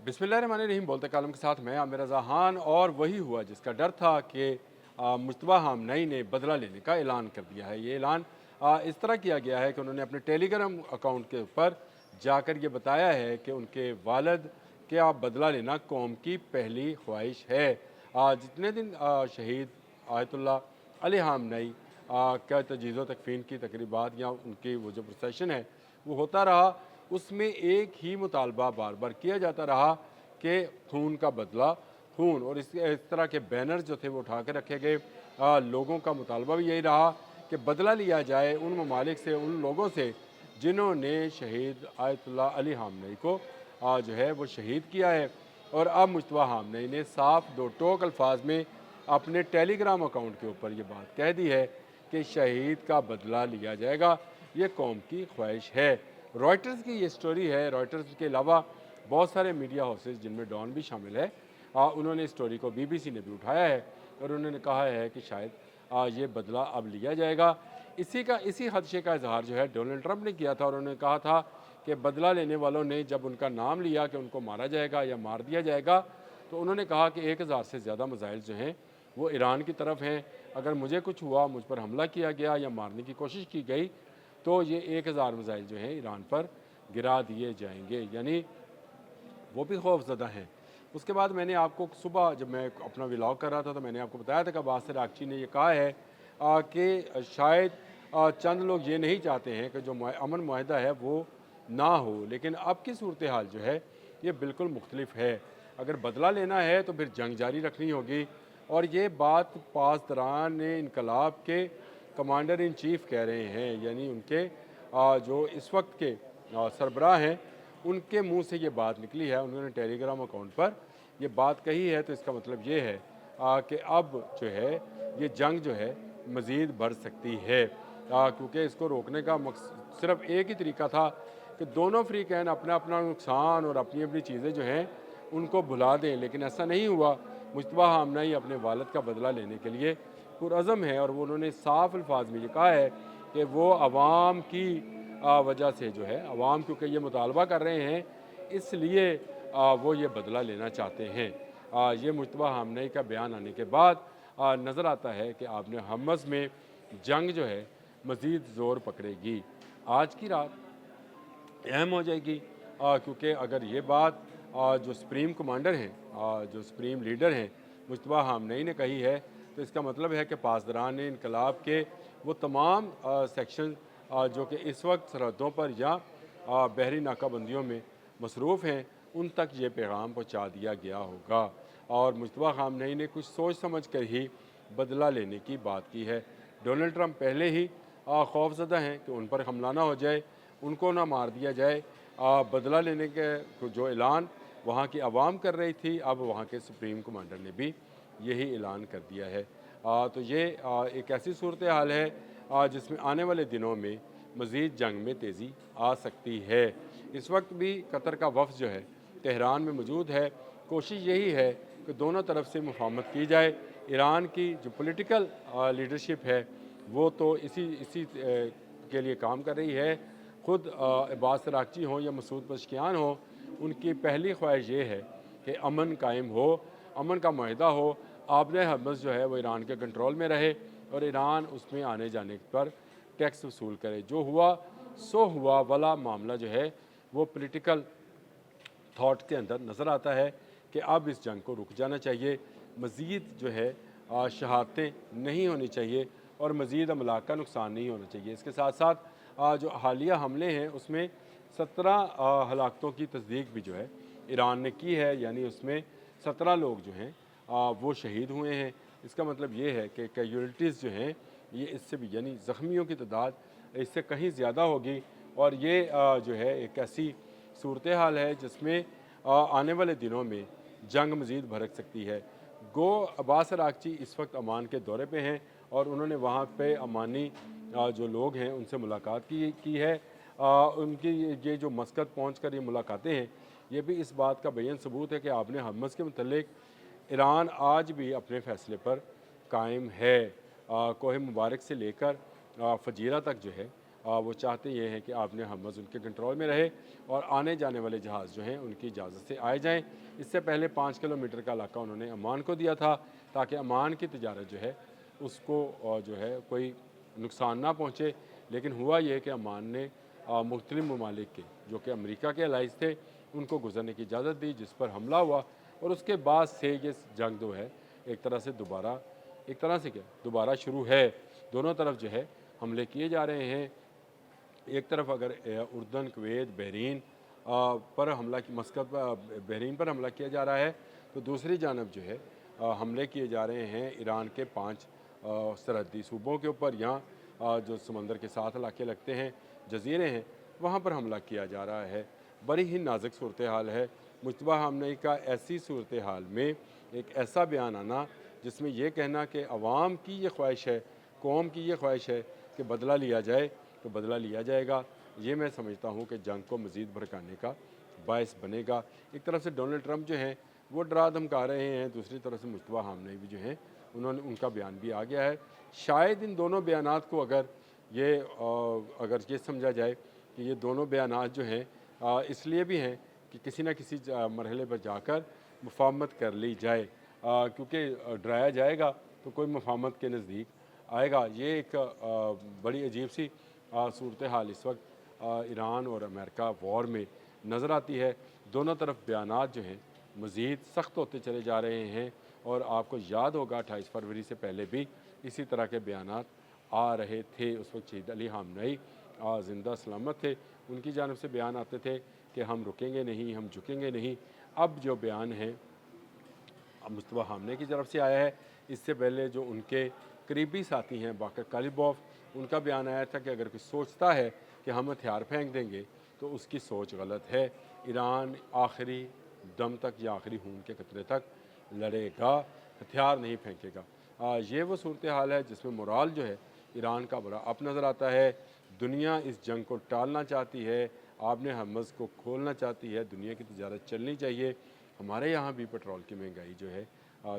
बिस्मिल्लाहिर्रहमानिर्रहीम। बोलते कालम के साथ मैं आमिर रज़ा खान। और वही हुआ जिसका डर था कि मुश्तबा हामनई ने बदला लेने का ऐलान कर दिया है। ये ऐलान इस तरह किया गया है कि उन्होंने अपने टेलीग्राम अकाउंट के ऊपर जाकर ये बताया है कि उनके वालिद के आप बदला लेना कौम की पहली ख्वाहिश है। जितने दिन शहीद आयतुल्ला अली हामनई का तजीज़ व तकफ़ीन की तकरीबात या उनकी वो जो प्रोसेशन है वो होता रहा, उसमें एक ही मुतालबा बार बार किया जाता रहा कि खून का बदला, खून। और इस तरह के बैनर जो थे वो उठा के रखे गए। लोगों का मुतालबा भी यही रहा कि बदला लिया जाए उन ममालिक से, उन लोगों से जिन्होंने शहीद आयतुल्ला अली हामनई को जो है वो शहीद किया है। और अब मुश्तबा हामनई ने साफ दो टोक अल्फाज में अपने टेलीग्राम अकाउंट के ऊपर ये बात कह दी है कि शहीद का बदला लिया जाएगा, ये कौम की ख्वाहिश है। रॉयटर्स की ये स्टोरी है। रॉयटर्स के अलावा बहुत सारे मीडिया हाउसेज जिनमें डॉन भी शामिल है, उन्होंने इस स्टोरी को बीबीसी ने भी उठाया है और उन्होंने कहा है कि शायद ये बदला अब लिया जाएगा। इसी खदशे का इजहार जो है डोनाल्ड ट्रंप ने किया था और उन्होंने कहा था कि बदला लेने वालों ने जब उनका नाम लिया कि उनको मारा जाएगा या मार दिया जाएगा, तो उन्होंने कहा कि 1000 से ज़्यादा मिसाइल जो हैं वो ईरान की तरफ हैं। अगर मुझे कुछ हुआ, मुझ पर हमला किया गया या मारने की कोशिश की गई, तो ये 1000 मिसाइल जो हैं ईरान पर गिरा दिए जाएंगे, यानी वो भी खौफज़दा हैं। उसके बाद मैंने आपको सुबह जब मैं अपना व्लॉग कर रहा था तो मैंने आपको बताया था कि अब्बास अरागची ने ये कहा है कि शायद चंद लोग ये नहीं चाहते हैं कि जो अमन मुआहदा है वो ना हो, लेकिन अब की सूरत हाल जो है ये बिल्कुल मुख्तलिफ है। अगर बदला लेना है तो फिर जंग जारी रखनी होगी। और ये बात पासदारान इनकलाब के कमांडर इन चीफ कह रहे हैं, यानी उनके जो इस वक्त के सरबराह हैं, उनके मुंह से ये बात निकली है। उन्होंने टेलीग्राम अकाउंट पर ये बात कही है। तो इसका मतलब ये है कि अब जो है ये जंग जो है मज़ीद बढ़ सकती है, क्योंकि इसको रोकने का सिर्फ एक ही तरीका था कि दोनों फ़रीक़ैन अपना अपना नुकसान और अपनी अपनी चीज़ें जो हैं उनको भुला दें, लेकिन ऐसा नहीं हुआ। मुश्तबा हामनई अपने वालिद का बदला लेने के लिए पुरअज़म है और वो उन्होंने साफ अल्फाज में ये कहा है कि वो अवाम की वजह से जो है, अवाम क्योंकि ये मुतालबा कर रहे हैं इसलिए वो ये बदला लेना चाहते हैं। ये मुश्तबा हामनई का बयान आने के बाद नज़र आता है कि आपने हमस में जंग जो है मज़ीद ज़ोर पकड़ेगी। आज की रात अहम हो जाएगी, क्योंकि अगर ये बात जो सुप्रीम कमांडर हैं, जो सुप्रीम लीडर हैं मुश्तबा हामनई ने कही है, तो इसका मतलब है कि पासदारान इनकलाब के वो तमाम सेक्शन जो कि इस वक्त सरहदों पर या बहरी नाकाबंदियों में मसरूफ़ हैं, उन तक ये पैगाम पहुँचा दिया गया होगा। और मुश्तबा हामनई ने कुछ सोच समझ कर ही बदला लेने की बात की है। डोनाल्ड ट्रंप पहले ही खौफज़दा हैं कि उन पर हमला ना हो जाए, उनको ना मार दिया जाए। बदला लेने के जो ऐलान वहाँ की आवाम कर रही थी, अब वहाँ के सुप्रीम कमांडर ने भी यही ऐलान कर दिया है। तो ये एक ऐसी सूरत हाल है जिसमें आने वाले दिनों में मज़ीद जंग में तेज़ी आ सकती है। इस वक्त भी कतर का वफ़द जो है तेहरान में मौजूद है। कोशिश यही है कि दोनों तरफ से मुफ़ाहमत की जाए। ईरान की जो पॉलिटिकल लीडरशिप है वो तो इसी इसी के लिए काम कर रही है। ख़ुद अब्बास अरागची हों या मसूद पज़ेश्कियान हों, उनकी पहली ख्वाहिश ये है कि अमन कायम हो, अमन का माहिदा हो, आबने हर्मज़ जो है वो ईरान के कंट्रोल में रहे और ईरान उसमें आने जाने पर टैक्स वसूल करे। जो हुआ सो हुआ वाला मामला जो है वो पॉलिटिकल थाट के अंदर नज़र आता है कि अब इस जंग को रुक जाना चाहिए। मज़ीद जो है शहादतें नहीं होनी चाहिए और मज़ीद अमलाक का नुकसान नहीं होना चाहिए। इसके साथ साथ जो हालिया हमले हैं उसमें 17 हलाकतों की तस्दीक भी जो है ईरान ने की है, यानी उसमें 17 लोग जो हैं वो शहीद हुए हैं। इसका मतलब ये है कि कैजुअल्टीज़ जो हैं ये इससे भी, यानी ज़ख्मियों की तादाद इससे कहीं ज़्यादा होगी। और ये जो है एक ऐसी सूरत हाल है जिसमें आने वाले दिनों में जंग मज़ीद भड़क सकती है। गो अब्बास अरागची इस वक्त अमान के दौरे पे हैं और उन्होंने वहाँ पे अमानी जो लोग हैं उनसे मुलाकात की है। उनकी ये जो मस्कत पहुँच कर ये मुलाकातें हैं, ये भी इस बात का बेयन सबूत है कि आपने हमस के मुतल्लिक ईरान आज भी अपने फ़ैसले पर कायम है। कोह मुबारक से लेकर फजीरा तक जो है वो चाहते ये हैं कि आपने हमज़ उनके कंट्रोल में रहे और आने जाने वाले जहाज़ जो हैं उनकी इजाज़त से आए जाएँ। इससे पहले 5 किलोमीटर का इलाका उन्होंने ओमान को दिया था ताकि ओमान की तिजारत जो है उसको जो है कोई नुकसान ना पहुँचे। लेकिन हुआ ये कि ओमान ने मुख्तलिफ ममालिक के जो कि अमेरिका के अलाइज़ थे उनको गुजरने की इजाज़त दी, जिस पर हमला हुआ और उसके बाद से ये जंग जो है एक तरह से दोबारा शुरू है। दोनों तरफ जो है हमले किए जा रहे हैं। एक तरफ अगर उर्दन, कुवैत, बहरीन पर हमला मस्कत बहरीन पर हमला किया जा रहा है, तो दूसरी जानब जो है हमले किए जा रहे हैं ईरान के 5 सरहदी सूबों के ऊपर। यहाँ जो समंदर के साथ इलाके लगते हैं, जजीरे हैं, वहाँ पर हमला किया जा रहा है। बड़ी ही नाजुक सूरत हाल है। मुश्तबा हमने का ऐसी सूरत हाल में एक ऐसा बयान आना जिसमें यह कहना कि अवाम की ये ख्वाहिश है, कौम की ये ख्वाहिश है कि बदला लिया जाए, तो बदला लिया जाएगा। ये मैं समझता हूँ कि जंग को मज़ीद भड़काने का बायस बनेगा। एक तरफ से डोनाल्ड ट्रंप जो हैं वो डरा धमका रहे हैं, दूसरी तरफ से मुश्तबा हामने भी जो हैं उनका बयान भी आ गया है। शायद इन दोनों बयानात को अगर ये समझा जाए कि ये दोनों बयानात जो हैं इसलिए भी हैं कि किसी न किसी मरहले पर जाकर मुफाहमत कर ली जाए, क्योंकि डराया जाएगा तो कोई मुफाहमत के नज़दीक आएगा। ये एक बड़ी अजीब सी सूरत हाल इस वक्त ईरान और अमेरिका वॉर में नज़र आती है। दोनों तरफ बयानात जो हैं मज़ीद सख्त होते चले जा रहे हैं और आपको याद होगा 28 फरवरी से पहले भी इसी तरह के बयानात आ रहे थे। उस वक्त शहीद अली खामनेई ज़िंदा सलामत थे, उनकी जानब से बयान आते थे कि हम रुकेंगे नहीं, हम झुकेंगे नहीं। अब जो बयान है मुश्तबा खामनेई की तरफ से आया है, इससे पहले जो उनके करीबी साथी हैं बाकर कालिबॉफ, उनका बयान आया था कि अगर कोई सोचता है कि हम हथियार फेंक देंगे तो उसकी सोच गलत है। ईरान आखिरी दम तक या आखिरी खून के कतरे तक लड़ेगा, हथियार नहीं फेंकेगा। ये वो सूरत हाल है जिसमें मोराल जो है ईरान का बड़ा अप नज़र आता है। दुनिया इस जंग को टालना चाहती है, आपने हमज़ को खोलना चाहती है, दुनिया की तिजारत चलनी चाहिए। हमारे यहाँ भी पेट्रोल की महंगाई जो है,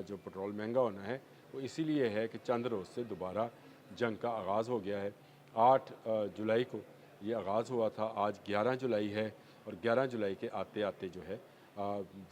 जो पेट्रोल महंगा होना है वो इसीलिए है कि चंद रोज़ से दोबारा जंग का आगाज़ हो गया है। 8 जुलाई को ये आगाज़ हुआ था, आज 11 जुलाई है और 11 जुलाई के आते आते जो है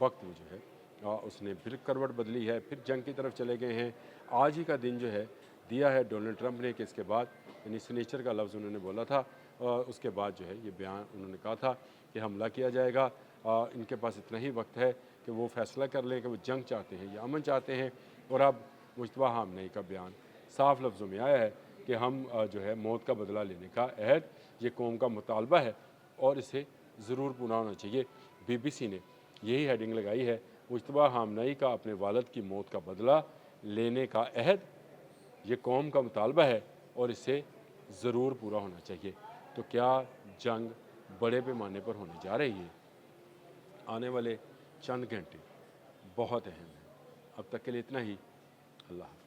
वक्त जो है उसने फिर करवट बदली है, फिर जंग की तरफ चले गए हैं। आज ही का दिन जो है दिया है डोनाल्ड ट्रंप ने कि इसके बाद यानी सिग्नेचर का लफ्ज़ उन्होंने बोला था, उसके बाद जो है ये बयान उन्होंने कहा था कि हमला किया जाएगा। इनके पास इतना ही वक्त है कि वो फैसला कर लें कि वो जंग चाहते हैं या अमन चाहते हैं। और अब मुश्तबा खामनेई का बयान साफ़ लफ्ज़ों में आया है कि हम जो है मौत का बदला लेने का अहद, ये कौम का मुतालबा है और इसे ज़रूर पूरा होना चाहिए। BBC ने यही हेडिंग लगाई है, मुश्तबा खामनेई का अपने वालिद की मौत का बदला लेने का अहद, ये कौम का मुतालबा है और इसे ज़रूर पूरा होना चाहिए। तो क्या जंग बड़े पैमाने पर होने जा रही है? आने वाले चंद घंटे बहुत अहम हैं। अब तक के लिए इतना ही। अल्लाह हाफ़िज़।